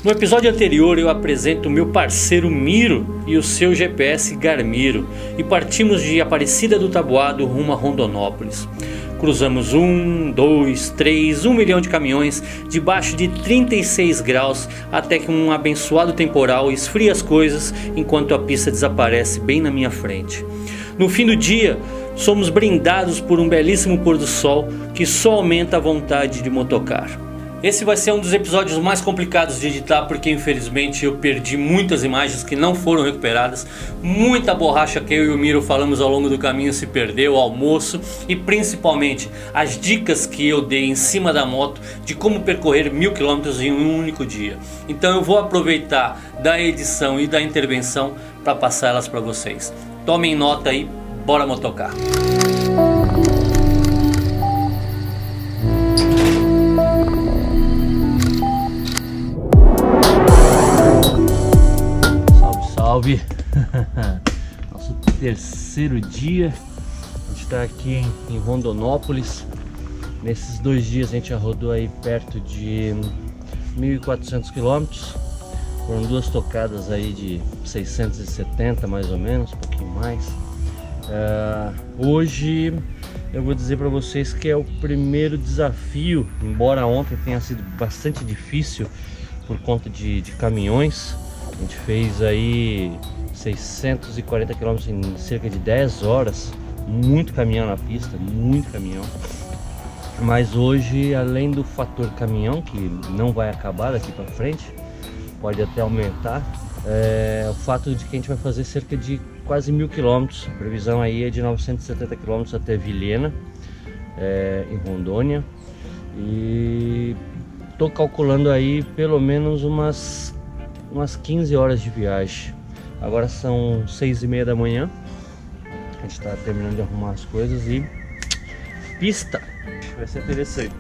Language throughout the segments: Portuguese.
No episódio anterior eu apresento o meu parceiro Miro e o seu GPS Garmiro e partimos de Aparecida do Taboado rumo a Rondonópolis. Cruzamos 1 milhão de caminhões debaixo de 36 graus até que um abençoado temporal esfria as coisas enquanto a pista desaparece bem na minha frente. No fim do dia, somos brindados por um belíssimo pôr do sol que só aumenta a vontade de motocar. Esse vai ser um dos episódios mais complicados de editar porque infelizmente eu perdi muitas imagens que não foram recuperadas. Muita borracha que eu e o Miro falamos ao longo do caminho se perdeu, o almoço e principalmente as dicas que eu dei em cima da moto de como percorrer 1000 km em um único dia. Então eu vou aproveitar da edição e da intervenção para passar elas para vocês. Tomem nota aí, bora motocar! Salve! Nosso terceiro dia, a gente está aqui em Rondonópolis. Nesses 2 dias a gente já rodou aí perto de 1.400 km. Foram 2 tocadas aí de 670 mais ou menos, um pouquinho mais. Hoje eu vou dizer para vocês que é o primeiro desafio, embora ontem tenha sido bastante difícil por conta de caminhões. A gente fez aí 640 km em cerca de 10 horas, muito caminhão na pista, muito caminhão. Mas hoje, além do fator caminhão, que não vai acabar daqui para frente, pode até aumentar, o fato de que a gente vai fazer cerca de quase 1000 km. A previsão aí é de 970 km até Vilhena, em Rondônia. E tô calculando aí pelo menos umas 15 horas de viagem. Agora são 6h30 da manhã. A gente está terminando de arrumar as coisas e pista vai ser interessante.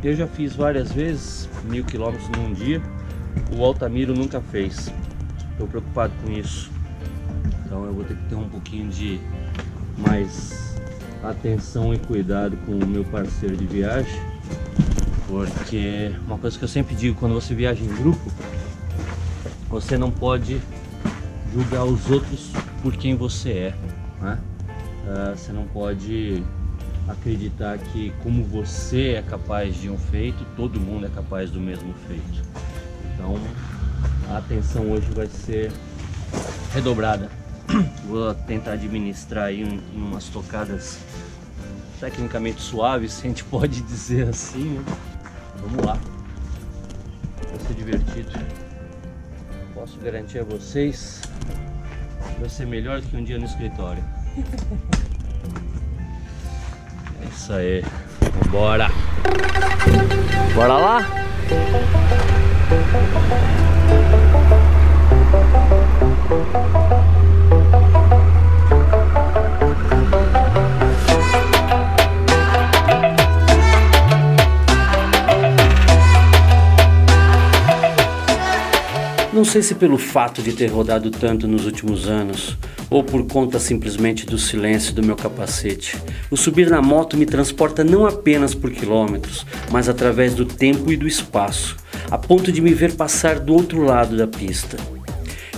Eu já fiz várias vezes 1000 km num dia. O Altamiro nunca fez. Estou preocupado com isso. Então eu vou ter que ter um pouquinho de mais atenção e cuidado com o meu parceiro de viagem, porque uma coisa que eu sempre digo, quando você viaja em grupo, você não pode julgar os outros por quem você é, né? Você não pode acreditar que como você é capaz de um feito, todo mundo é capaz do mesmo feito. Então a atenção hoje vai ser redobrada. Vou tentar administrar aí umas tocadas tecnicamente suaves, se a gente pode dizer assim, né? Vamos lá, vai ser divertido. Posso garantir a vocês que vai ser melhor que um dia no escritório. É isso aí, vambora! Bora lá? Não sei se pelo fato de ter rodado tanto nos últimos anos, ou por conta simplesmente do silêncio do meu capacete, o subir na moto me transporta não apenas por quilômetros, mas através do tempo e do espaço, a ponto de me ver passar do outro lado da pista.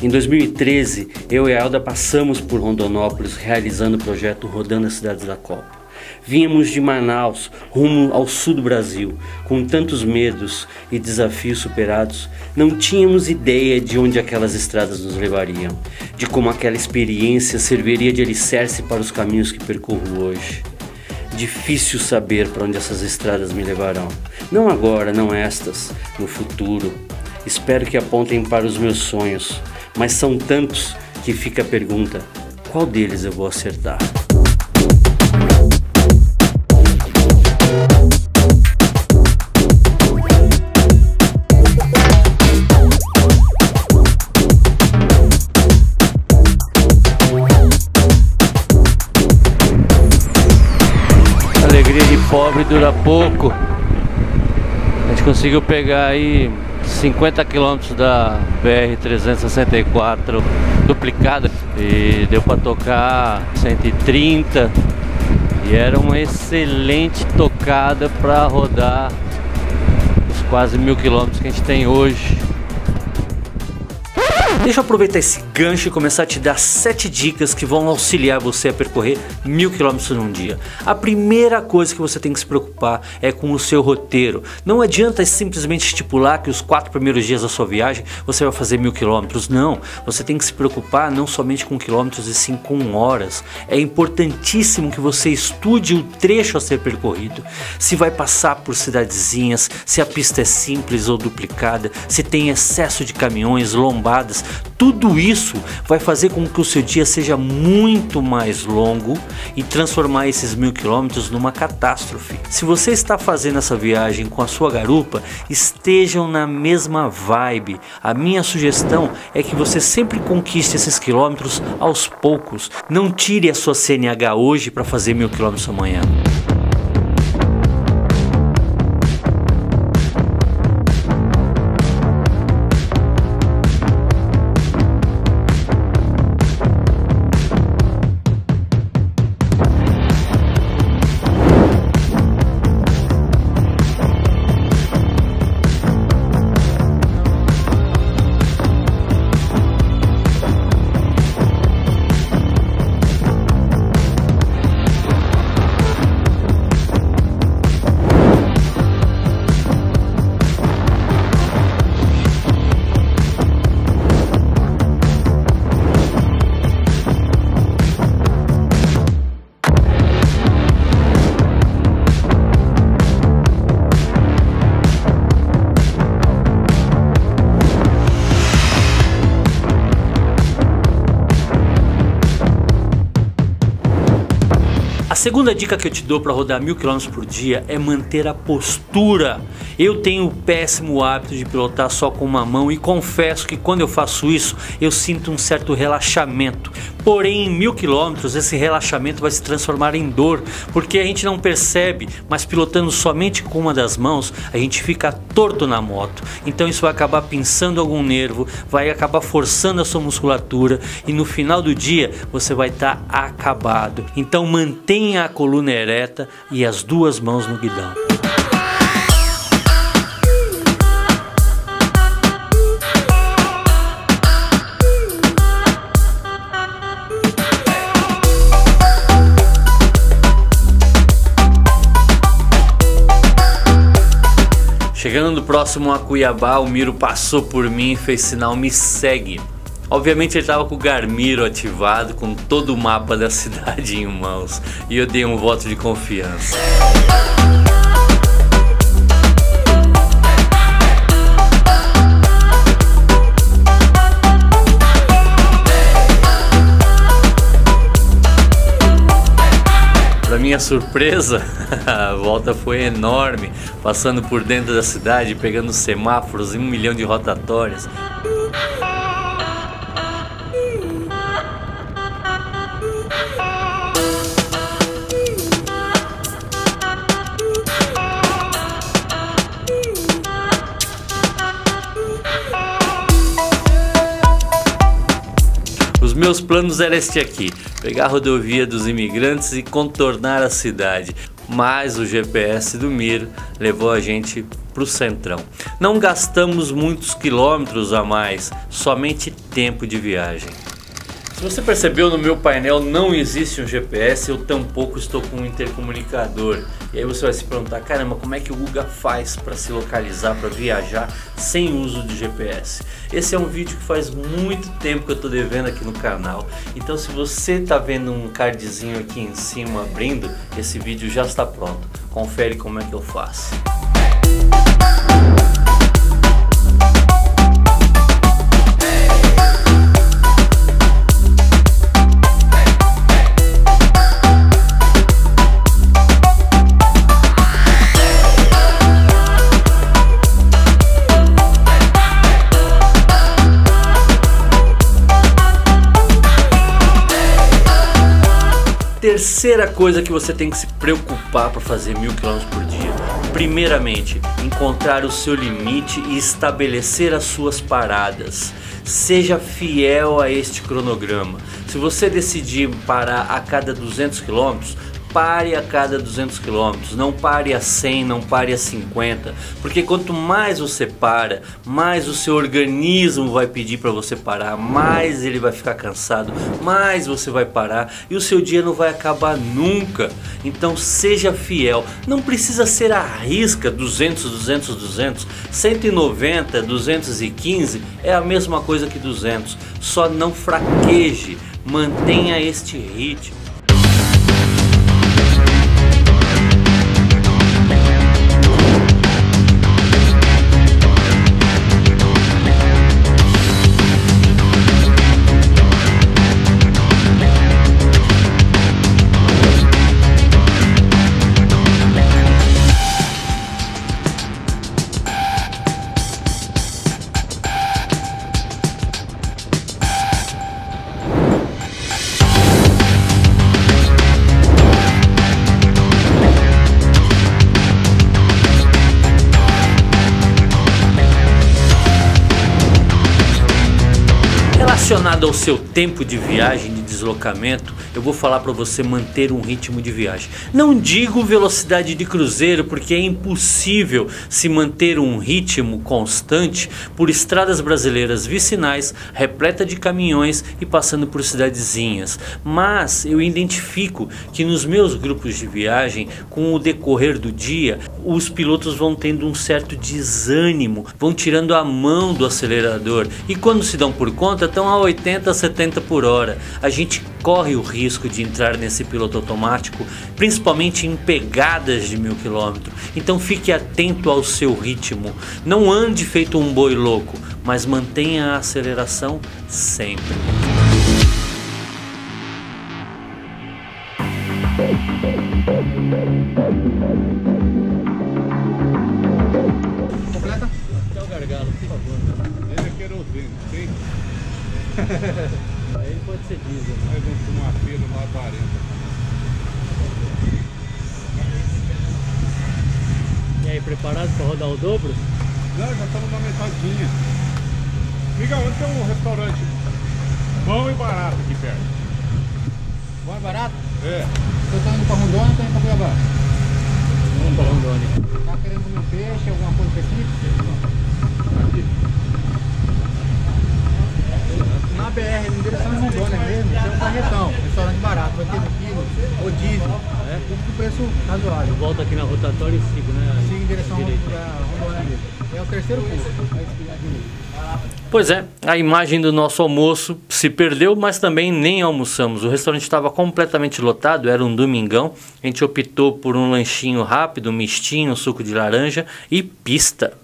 Em 2013, eu e a Elda passamos por Rondonópolis realizando o projeto Rodando as Cidades da Copa. Vínhamos de Manaus rumo ao sul do Brasil, com tantos medos e desafios superados, não tínhamos ideia de onde aquelas estradas nos levariam, de como aquela experiência serviria de alicerce para os caminhos que percorro hoje. Difícil saber para onde essas estradas me levarão, não agora, não estas, no futuro. Espero que apontem para os meus sonhos, mas são tantos que fica a pergunta, qual deles eu vou acertar? Alegria de pobre dura pouco. A gente conseguiu pegar aí 50 km da BR-364 duplicada e deu para tocar 130 e era uma excelente tocada para rodar os quase 1000 km que a gente tem hoje. Deixa eu aproveitar esse gancho e começar a te dar 7 dicas que vão auxiliar você a percorrer 1000 km num dia. A primeira coisa que você tem que se preocupar é com o seu roteiro. Não adianta simplesmente estipular que os 4 primeiros dias da sua viagem você vai fazer 1000 km. Não, você tem que se preocupar não somente com quilômetros e sim com horas. É importantíssimo que você estude o trecho a ser percorrido. Se vai passar por cidadezinhas, se a pista é simples ou duplicada, se tem excesso de caminhões, lombadas, tudo isso vai fazer com que o seu dia seja muito mais longo e transformar esses 1000 km numa catástrofe. Se você está fazendo essa viagem com a sua garupa, estejam na mesma vibe. A minha sugestão é que você sempre conquiste esses quilômetros aos poucos. Não tire a sua CNH hoje para fazer 1000 km amanhã. A segunda dica que eu te dou para rodar 1000 km por dia é manter a postura. Eu tenho o péssimo hábito de pilotar só com uma mão e confesso que quando eu faço isso eu sinto um certo relaxamento. Porém, em 1000 km esse relaxamento vai se transformar em dor, porque a gente não percebe, mas pilotando somente com uma das mãos a gente fica torto na moto. Então isso vai acabar pinçando algum nervo, vai acabar forçando a sua musculatura e no final do dia você vai estar acabado. Então mantenha a coluna ereta e as duas mãos no guidão. Chegando próximo a Cuiabá, o Miro passou por mim e fez sinal "me segue". Obviamente ele estava com o Garmiro ativado, com todo o mapa da cidade em mãos, e eu dei um voto de confiança. Para minha surpresa, a volta foi enorme, passando por dentro da cidade, pegando semáforos e 1 milhão de rotatórias. Os meus planos eram este aqui: pegar a rodovia dos imigrantes e contornar a cidade, mas o GPS do Miro levou a gente para o centrão. Não gastamos muitos quilômetros a mais, somente tempo de viagem. Se você percebeu, no meu painel não existe um GPS, eu tampouco estou com um intercomunicador. E aí você vai se perguntar: caramba, como é que o Guga faz para se localizar, para viajar sem uso de GPS? Esse é um vídeo que faz muito tempo que eu estou devendo aqui no canal. Então se você está vendo um cardzinho aqui em cima abrindo, esse vídeo já está pronto. Confere como é que eu faço. Terceira coisa que você tem que se preocupar para fazer 1000 km por dia. Primeiramente, encontrar o seu limite e estabelecer as suas paradas. Seja fiel a este cronograma. Se você decidir parar a cada 200 km, pare a cada 200 km, não pare a 100, não pare a 50, porque quanto mais você para, mais o seu organismo vai pedir para você parar, mais ele vai ficar cansado, mais você vai parar e o seu dia não vai acabar nunca. Então seja fiel, não precisa ser à risca 200, 200, 200, 190, 215 é a mesma coisa que 200, só não fraqueje, mantenha este ritmo. Relacionado ao seu tempo de viagem, de deslocamento, eu vou falar para você manter um ritmo de viagem. Não digo velocidade de cruzeiro, porque é impossível se manter um ritmo constante por estradas brasileiras vicinais, repleta de caminhões e passando por cidadezinhas. Mas eu identifico que nos meus grupos de viagem, com o decorrer do dia, os pilotos vão tendo um certo desânimo, vão tirando a mão do acelerador e quando se dão por conta estão a 80, 70 por hora. A gente corre o risco de entrar nesse piloto automático, principalmente em pegadas de 1000 km. Então fique atento ao seu ritmo. Não ande feito um boi louco, mas mantenha a aceleração sempre. Completa? Até o gargalo, por favor. Ele é querosene, tem? Aí pode ser diesel. Nós vamos para uma feira no Labarenta. E aí, preparado para rodar o dobro? Não, já estamos na metadinha. Miga, onde tem um restaurante bom e barato aqui perto? Bom e barato? É. Eu tô indo pra Rondônia ou tô indo pra Cuiabá? Vamos para Rondônia. Tá querendo comer um peixe, alguma coisa específica? Aqui. Na BR, em direção a Rondônia mesmo, tem um carretão, restaurante barato, vai ter no quilo, rodízio, tudo com preço razoável. Eu volto aqui na rotatória e sigo, né? Siga em direção direito. a Rondônia mesmo. É o terceiro curso, vai explicar direito. Pois é, a imagem do nosso almoço se perdeu, mas também nem almoçamos. O restaurante estava completamente lotado, era um domingão. A gente optou por um lanchinho rápido, um mistinho, um suco de laranja e pista.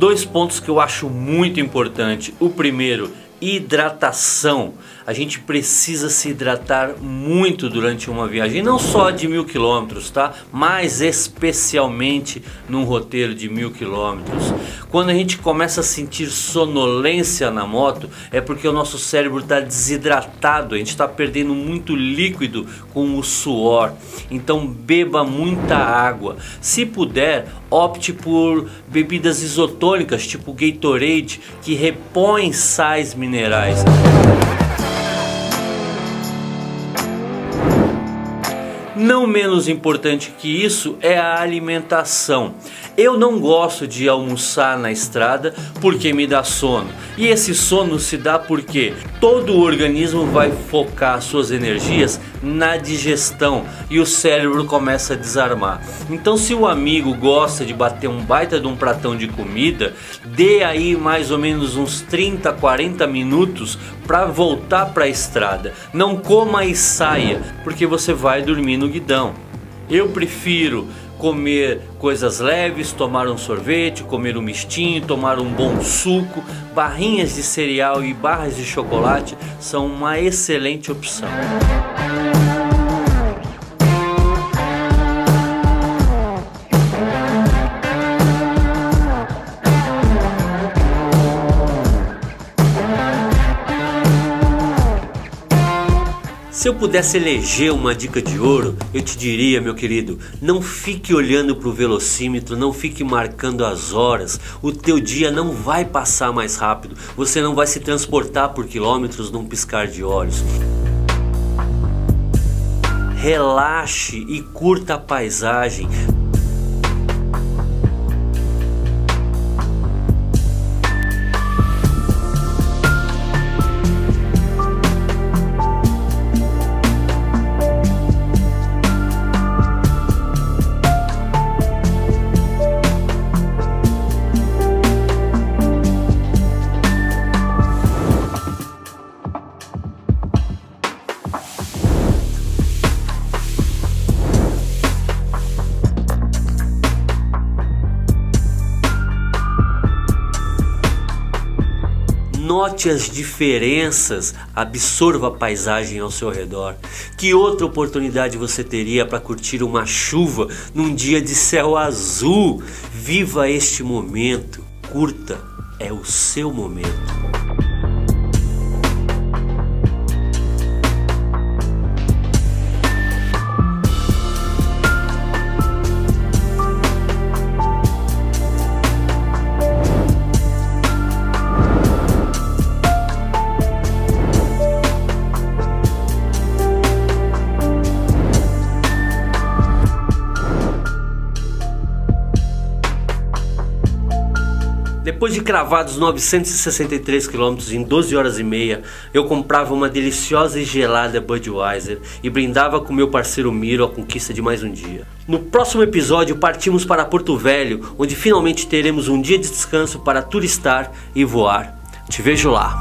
Dois pontos que eu acho muito importante. O primeiro, hidratação. A gente precisa se hidratar muito durante uma viagem, não só de 1000 quilômetros, tá? Mas especialmente num roteiro de 1000 quilômetros. Quando a gente começa a sentir sonolência na moto, é porque o nosso cérebro está desidratado, a gente está perdendo muito líquido com o suor. Então beba muita água. Se puder, opte por bebidas isotônicas, tipo Gatorade, que repõem sais minerais. Não menos importante que isso é a alimentação. Eu não gosto de almoçar na estrada porque me dá sono. E esse sono se dá porque todo o organismo vai focar suas energias na digestão e o cérebro começa a desarmar. Então, se o amigo gosta de bater um baita de um pratão de comida, dê aí mais ou menos uns 30, 40 minutos para voltar para a estrada. Não coma e saia, porque você vai dormir no guidão. Eu prefiro comer coisas leves, tomar um sorvete, comer um mistinho, tomar um bom suco. Barrinhas de cereal e barras de chocolate são uma excelente opção. Se eu pudesse eleger uma dica de ouro, eu te diria, meu querido, não fique olhando para o velocímetro, não fique marcando as horas. O teu dia não vai passar mais rápido, você não vai se transportar por quilômetros num piscar de olhos. Relaxe e curta a paisagem. Note as diferenças, absorva a paisagem ao seu redor. Que outra oportunidade você teria para curtir uma chuva num dia de céu azul? Viva este momento, curta, é o seu momento. Depois de cravados 963 km em 12 horas e meia, eu comprava uma deliciosa e gelada Budweiser e brindava com meu parceiro Miro a conquista de mais um dia. No próximo episódio partimos para Porto Velho, onde finalmente teremos um dia de descanso para turistar e voar. Te vejo lá!